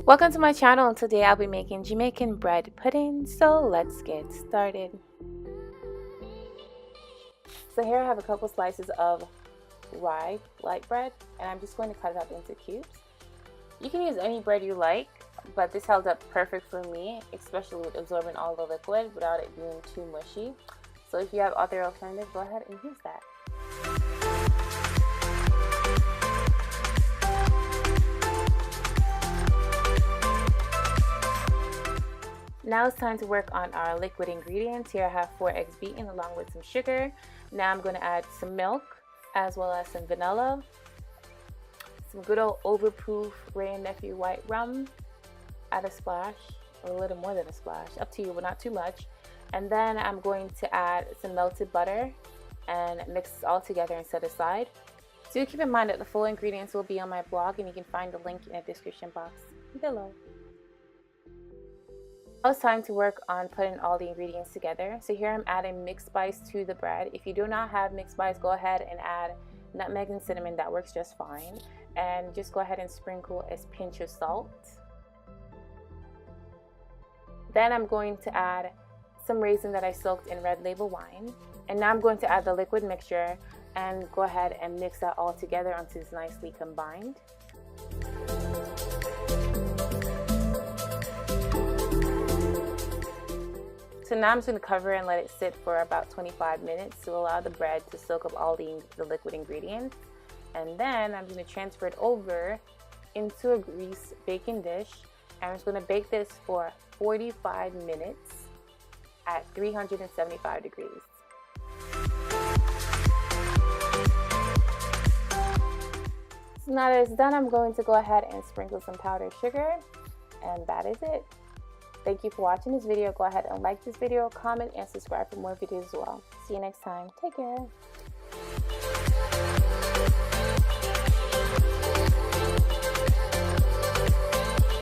Welcome to my channel, and today I'll be making Jamaican bread pudding, so let's get started. So here I have a couple slices of rye light bread, and I'm just going to cut it up into cubes. You can use any bread you like, but this held up perfect for me, especially with absorbing all the liquid without it being too mushy. So if you have other alternatives, go ahead and use that. Now it's time to work on our liquid ingredients. Here I have 4 eggs beaten along with some sugar. Now I'm going to add some milk as well as some vanilla, some good old overproof Wray & Nephew white rum, add a splash, or a little more than a splash, up to you, but not too much. And then I'm going to add some melted butter and mix this all together and set aside. Do keep in mind that the full ingredients will be on my blog, and you can find the link in the description box below. Now it's time to work on putting all the ingredients together. So here I'm adding mixed spice to the bread. If you do not have mixed spice, go ahead and add nutmeg and cinnamon. That works just fine. And just go ahead and sprinkle a pinch of salt. Then I'm going to add some raisin that I soaked in red label wine. And now I'm going to add the liquid mixture and go ahead and mix that all together until it's nicely combined. So now I'm just going to cover and let it sit for about 25 minutes to allow the bread to soak up all the liquid ingredients. And then I'm going to transfer it over into a greased baking dish. And I'm just going to bake this for 45 minutes at 375 degrees. So now that it's done, I'm going to go ahead and sprinkle some powdered sugar. And that is it. Thank you for watching this video. Go ahead and like this video, comment, and subscribe for more videos as well. See you next time. Take care.